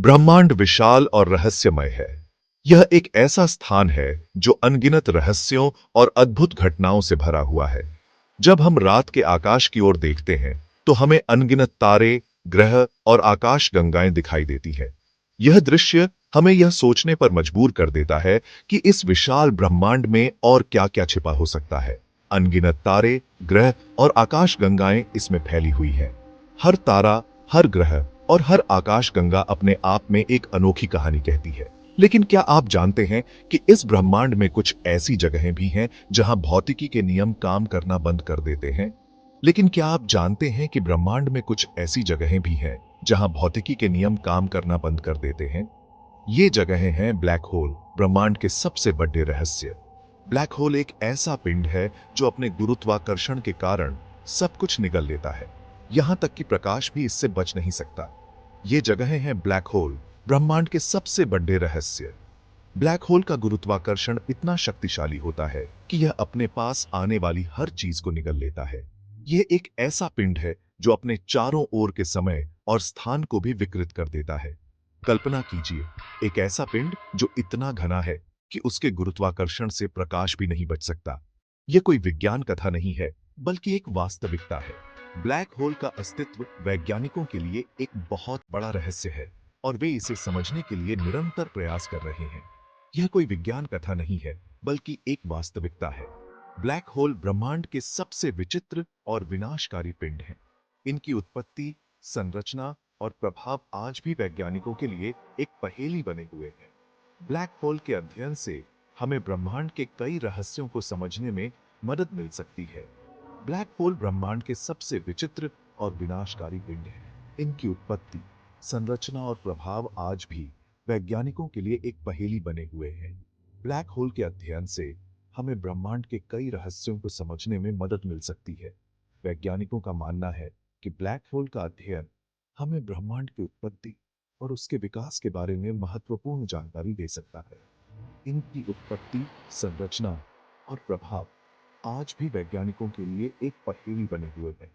ब्रह्मांड विशाल और रहस्यमय है। यह एक ऐसा स्थान है जो अनगिनत रहस्यों और अद्भुत घटनाओं से भरा हुआ है। जब हम रात के आकाश की ओर देखते हैं, तो हमें अनगिनत तारे, ग्रह और आकाश गंगाएं दिखाई देती हैं। यह दृश्य हमें यह सोचने पर मजबूर कर देता है कि इस विशाल ब्रह्मांड में और क्या-क्या छिपा हो सकता है। अनगिनत तारे, ग्रह और आकाश गंगाएं इसमें फैली हुई हैं। हर तारा, हर ग्रह और हर आकाशगंगा अपने आप में एक अनोखी कहानी कहती है। लेकिन क्या आप जानते हैं कि इस ब्रह्मांड में कुछ ऐसी जगहें भी हैं जहां भौतिकी के नियम काम करना बंद कर देते हैं? लेकिन क्या आप जानते हैं कि ब्रह्मांड में कुछ ऐसी जगहें भी हैं जहां भौतिकी के नियम काम करना बंद कर देते हैं? ये जगहें हैं ब्लैक होल, ब्रह्मांड के सबसे बड़े रहस्य। ब्लैक होल एक ऐसा पिंड है जो अपने गुरुत्वाकर्षण के कारण सब कुछ निगल लेता है। यहां तक कि प्रकाश भी इससे बच नहीं सकता। ये जगहें हैं ब्लैक होल, ब्रह्मांड के सबसे बड़े रहस्य। ब्लैक होल का गुरुत्वाकर्षण इतना शक्तिशाली होता है कि यह अपने पास आने वाली हर चीज को निगल लेता है। यह एक ऐसा पिंड है जो अपने चारों ओर के समय और स्थान को भी विकृत कर देता है। कल्पना कीजिए, एक ऐसा पिंड जो इतना घना है कि उसके गुरुत्वाकर्षण से प्रकाश भी नहीं बच सकता। यह कोई विज्ञान कथा नहीं है, बल्कि एक वास्तविकता है। ब्लैक होल का अस्तित्व वैज्ञानिकों के लिए एक बहुत बड़ा रहस्य है और वे इसे समझने के लिए निरंतर प्रयास कर रहे हैं। यह कोई विज्ञान कथा नहीं है, बल्कि एक वास्तविकता है। ब्लैक होल ब्रह्मांड के सबसे विचित्र और विनाशकारी पिंड हैं। इनकी उत्पत्ति, संरचना और प्रभाव आज भी वैज्ञानिकों के लिए एक पहेली बने हुए हैं। ब्लैक होल के अध्ययन से हमें ब्रह्मांड के कई रहस्यों को समझने में मदद मिल सकती है। ब्लैक होल ब्रह्मांड के सबसे विचित्र और विनाशकारी पिंड हैं। इनकी उत्पत्ति, संरचना और प्रभाव आज भी वैज्ञानिकों के लिए एक पहेली बने हुए हैं। ब्लैक होल के अध्ययन से हमें ब्रह्मांड के कई रहस्यों को समझने में मदद मिल सकती है। वैज्ञानिकों का मानना है कि ब्लैक होल का अध्ययन हमें ब्रह्मांड की उत्पत्ति और उसके विकास के बारे में महत्वपूर्ण जानकारी दे सकता है। इनकी उत्पत्ति, संरचना और प्रभाव आज भी वैज्ञानिकों के लिए एक पहेली बने हुए हैं।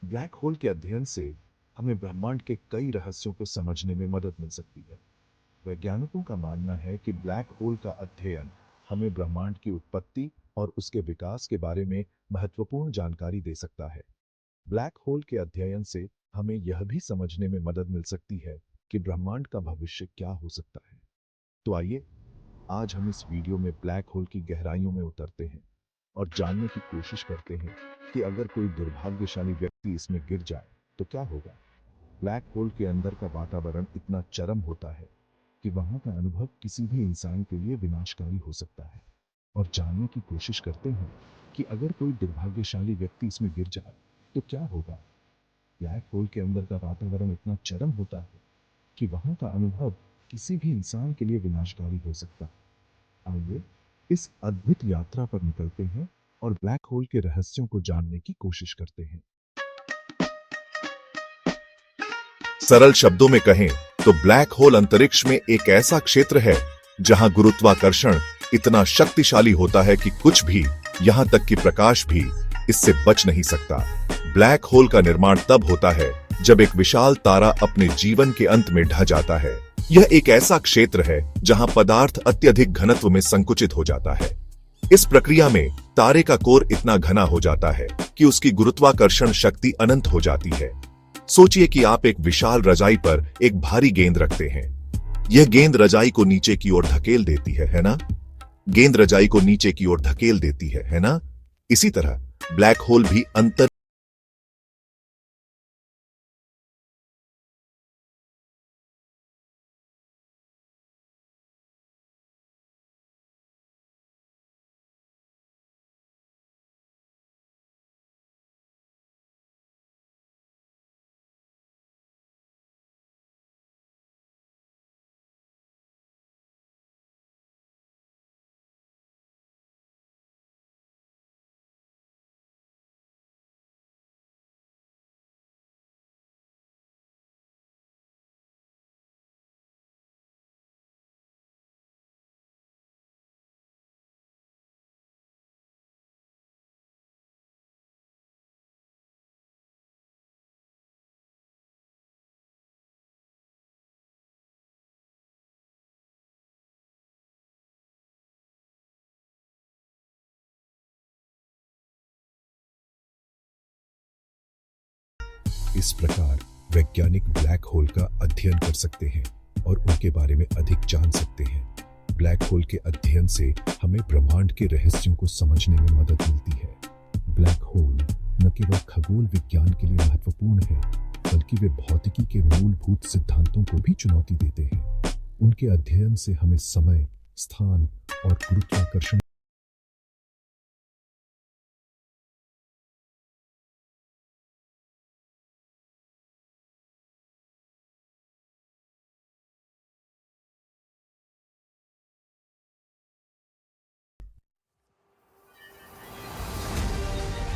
ब्लैक होल के अध्ययन से हमें ब्रह्मांड के कई रहस्यों को समझने में मदद मिल सकती है। वैज्ञानिकों का मानना है कि ब्लैक होल का अध्ययन हमें ब्रह्मांड की उत्पत्ति और उसके विकास के बारे में महत्वपूर्ण जानकारी दे सकता है। ब्लैक होल के अध्ययन से हमें यह भी समझने में मदद मिल सकती है कि ब्रह्मांड का भविष्य क्या हो सकता है। तो आइए, आज हम इस वीडियो में ब्लैक होल की गहराइयों में उतरते हैं और जानने की कोशिश करते हैं कि अगर कोई दुर्भाग्यशाली व्यक्ति इसमें गिर जाए तो क्या होगा। ब्लैक होल के अंदर का वातावरण इतना चरम होता है कि वहां का अनुभव किसी भी इंसान के लिए विनाशकारी हो सकता है। और जानने की कोशिश करते हैं कि अगर कोई दुर्भाग्यशाली व्यक्ति इसमें गिर जाए तो क्या होगा। ब्लैक होल के अंदर का वातावरण इतना चरम होता है कि वहां का अनुभव किसी भी इंसान के लिए विनाशकारी हो सकता है। आइए इस अद्भुत यात्रा पर निकलते हैं और ब्लैक होल के रहस्यों को जानने की कोशिश करते हैं। सरल शब्दों में कहें तो ब्लैक होल अंतरिक्ष में एक ऐसा क्षेत्र है जहां गुरुत्वाकर्षण इतना शक्तिशाली होता है कि कुछ भी, यहां तक कि प्रकाश भी, इससे बच नहीं सकता। ब्लैक होल का निर्माण तब होता है जब एक विशाल तारा अपने जीवन के अंत में ढह जाता है। यह एक ऐसा क्षेत्र है जहां पदार्थ अत्यधिक घनत्व में संकुचित हो जाता है। इस प्रक्रिया में तारे का कोर इतना घना हो जाता है कि उसकी गुरुत्वाकर्षण शक्ति अनंत हो जाती है। सोचिए कि आप एक विशाल रजाई पर एक भारी गेंद रखते हैं। यह गेंद रजाई को नीचे की ओर धकेल देती है ना? गेंद रजाई को नीचे की ओर धकेल देती है ना? इसी तरह ब्लैक होल भी अंतर इस प्रकार वैज्ञानिक ब्लैक होल का अध्ययन कर सकते हैं और उनके बारे में अधिक जान सकते हैं। ब्लैक होल के अध्ययन से हमें ब्रह्मांड के रहस्यों को समझने में मदद मिलती है। ब्लैक होल न केवल खगोल विज्ञान के लिए महत्वपूर्ण है, बल्कि वे भौतिकी के मूलभूत सिद्धांतों को भी चुनौती देते हैं। उनके अध्ययन से हमें समय, स्थान और गुरुत्वाकर्षण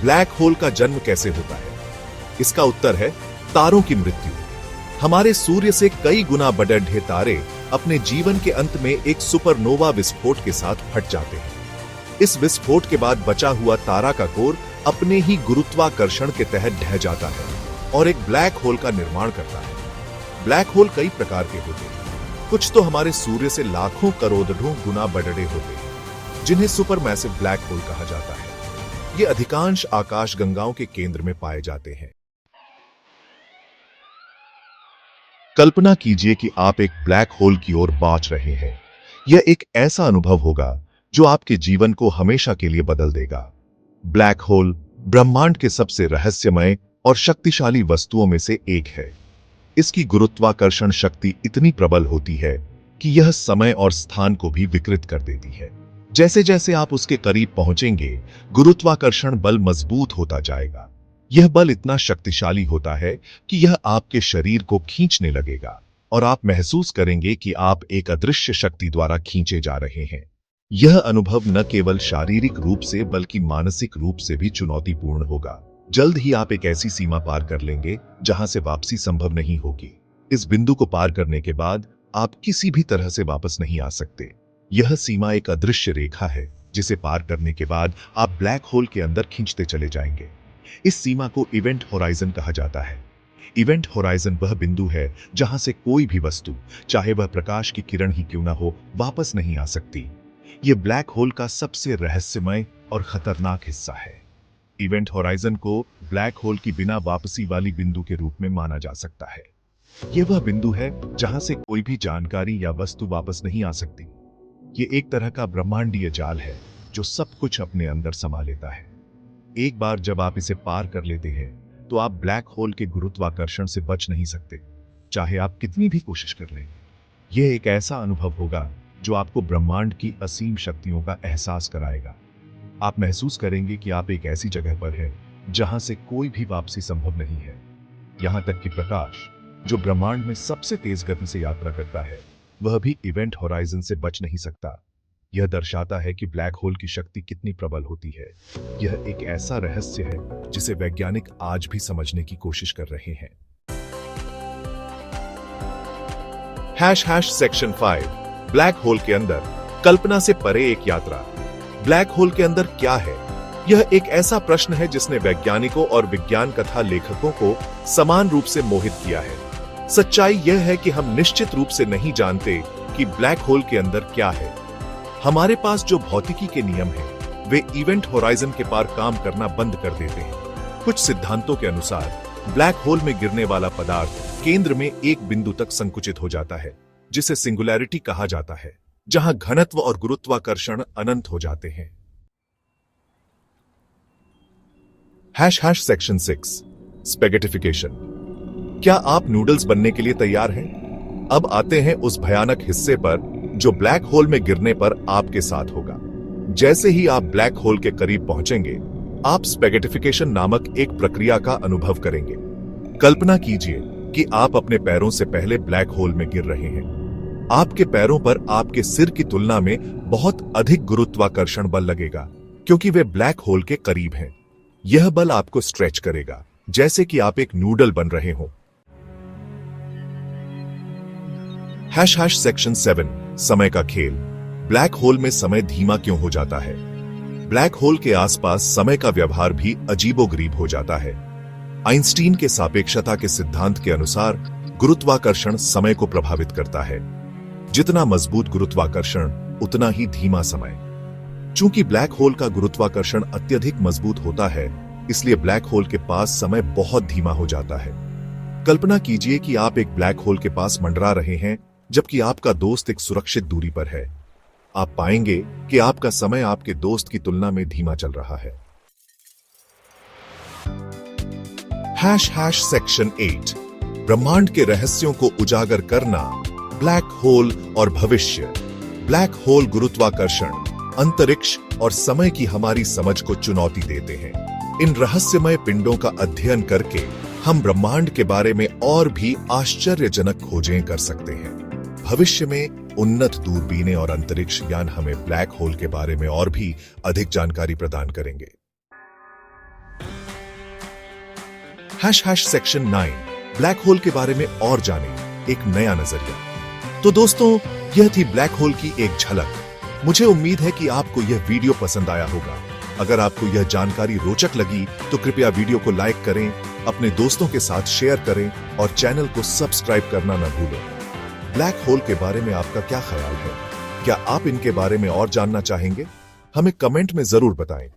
ब्लैक होल का जन्म कैसे होता है? इसका उत्तर है तारों की मृत्यु। हमारे सूर्य से कई गुना बड़े तारे अपने जीवन के अंत में एक सुपरनोवा विस्फोट के साथ फट जाते हैं। इस विस्फोट के बाद बचा हुआ तारा का कोर अपने ही गुरुत्वाकर्षण के तहत ढह जाता है और एक ब्लैक होल का निर्माण करता है। ब्लैक होल कई प्रकार के होते हैं। कुछ तो हमारे सूर्य से लाखों करोड़ों गुना बड़े होते हैं, जिन्हें सुपरमैसिव ब्लैक होल कहा जाता है। ये अधिकांश आकाशगंगाओं के केंद्र में पाए जाते हैं। कल्पना कीजिए कि आप एक ब्लैक होल की ओर बाँच रहे हैं। यह एक ऐसा अनुभव होगा जो आपके जीवन को हमेशा के लिए बदल देगा। ब्लैक होल ब्रह्मांड के सबसे रहस्यमय और शक्तिशाली वस्तुओं में से एक है। इसकी गुरुत्वाकर्षण शक्ति इतनी प्रबल होती है कि यह समय और स्थान को भी विकृत कर देती है। जैसे जैसे आप उसके करीब पहुंचेंगे, गुरुत्वाकर्षण बल मजबूत होता जाएगा। यह बल इतना शक्तिशाली होता है कि यह आपके शरीर को खींचने लगेगा और आप महसूस करेंगे कि आप एक अदृश्य शक्ति द्वारा खींचे जा रहे हैं। यह अनुभव न केवल शारीरिक रूप से बल्कि मानसिक रूप से भी चुनौतीपूर्ण होगा। जल्द ही आप एक ऐसी सीमा पार कर लेंगे जहां से वापसी संभव नहीं होगी। इस बिंदु को पार करने के बाद आप किसी भी तरह से वापस नहीं आ सकते। यह सीमा एक अदृश्य रेखा है जिसे पार करने के बाद आप ब्लैक होल के अंदर खींचते चले जाएंगे। इस सीमा को इवेंट होराइजन कहा जाता है। इवेंट होराइजन वह बिंदु है जहां से कोई भी वस्तु, चाहे वह प्रकाश की किरण ही क्यों ना हो, वापस नहीं आ सकती। यह ब्लैक होल का सबसे रहस्यमय और खतरनाक हिस्सा है। इवेंट होराइजन को ब्लैक होल की बिना वापसी वाली बिंदु के रूप में माना जा सकता है। यह वह बिंदु है जहां से कोई भी जानकारी या वस्तु वापस नहीं आ सकती। ये एक तरह का ब्रह्मांडीय जाल है जो सब कुछ अपने अंदर समा लेता है। एक बार जब आप इसे पार कर लेते हैं तो आप ब्लैक होल के गुरुत्वाकर्षण से बच नहीं सकते, चाहे आप कितनी भी कोशिश कर लें। यह एक ऐसा अनुभव होगा जो आपको ब्रह्मांड की असीम शक्तियों का एहसास कराएगा। आप महसूस करेंगे कि आप एक ऐसी जगह पर हैं जहां से कोई भी वापसी संभव नहीं है। यहां तक कि प्रकाश, जो ब्रह्मांड में सबसे तेज गति से यात्रा करता है, वह भी इवेंट होराइजन से बच नहीं सकता। यह दर्शाता है कि ब्लैक होल की शक्ति कितनी प्रबल होती है। यह एक ऐसा रहस्य है जिसे वैज्ञानिक आज भी समझने की कोशिश कर रहे हैं। सेक्शन 5 ब्लैक होल के अंदर कल्पना से परे एक यात्रा। ब्लैक होल के अंदर क्या है? यह एक ऐसा प्रश्न है जिसने वैज्ञानिकों और विज्ञान कथा लेखकों को समान रूप से मोहित किया है। सच्चाई यह है कि हम निश्चित रूप से नहीं जानते कि ब्लैक होल के अंदर क्या है। हमारे पास जो भौतिकी के नियम हैं, वे इवेंट होराइजन के पार काम करना बंद कर देते हैं। कुछ सिद्धांतों के अनुसार ब्लैक होल में गिरने वाला पदार्थ केंद्र में एक बिंदु तक संकुचित हो जाता है, जिसे सिंगुलैरिटी कहा जाता है, जहां घनत्व और गुरुत्वाकर्षण अनंत हो जाते हैं। सेक्शन 6 स्पेगेटिफिकेशन। क्या आप नूडल्स बनने के लिए तैयार हैं? अब आते हैं उस भयानक हिस्से पर जो ब्लैक होल में गिरने पर आपके साथ होगा। जैसे ही आप ब्लैक होल के करीब पहुंचेंगे, आप स्पेगेटिफिकेशन नामक एक प्रक्रिया का अनुभव करेंगे। कल्पना कीजिए कि आप अपने पैरों से पहले ब्लैक होल में गिर रहे हैं। आपके पैरों पर आपके सिर की तुलना में बहुत अधिक गुरुत्वाकर्षण बल लगेगा, क्योंकि वे ब्लैक होल के करीब हैं। यह बल आपको स्ट्रेच करेगा, जैसे कि आप एक नूडल बन रहे हो। सेक्शन 7 समय का खेल। ब्लैक होल में समय धीमा क्यों हो जाता है? ब्लैक होल के आसपास समय का व्यवहार भी अजीबोगरीब हो जाता है। आइंस्टीन के सापेक्षता के सिद्धांत के अनुसार गुरुत्वाकर्षण समय को प्रभावित करता है। जितना मजबूत गुरुत्वाकर्षण, उतना ही धीमा समय। चूंकि ब्लैक होल का गुरुत्वाकर्षण अत्यधिक मजबूत होता है, इसलिए ब्लैक होल के पास समय बहुत धीमा हो जाता है। कल्पना कीजिए कि आप एक ब्लैक होल के पास मंडरा रहे हैं जबकि आपका दोस्त एक सुरक्षित दूरी पर है। आप पाएंगे कि आपका समय आपके दोस्त की तुलना में धीमा चल रहा है। सेक्शन 8 ब्रह्मांड के रहस्यों को उजागर करना, ब्लैक होल और भविष्य। ब्लैक होल गुरुत्वाकर्षण, अंतरिक्ष और समय की हमारी समझ को चुनौती देते हैं। इन रहस्यमय पिंडों का अध्ययन करके हम ब्रह्मांड के बारे में और भी आश्चर्यजनक खोजें कर सकते हैं। भविष्य में उन्नत दूरबीनें और अंतरिक्ष यान हमें ब्लैक होल के बारे में और भी अधिक जानकारी प्रदान करेंगे। सेक्शन 9 ब्लैक होल के बारे में और जानें, एक नया नजरिया। तो दोस्तों, यह थी ब्लैक होल की एक झलक। मुझे उम्मीद है कि आपको यह वीडियो पसंद आया होगा। अगर आपको यह जानकारी रोचक लगी तो कृपया वीडियो को लाइक करें, अपने दोस्तों के साथ शेयर करें और चैनल को सब्सक्राइब करना न भूलें। ब्लैक होल के बारे में आपका क्या ख्याल है? क्या आप इनके बारे में और जानना चाहेंगे? हमें कमेंट में जरूर बताएं।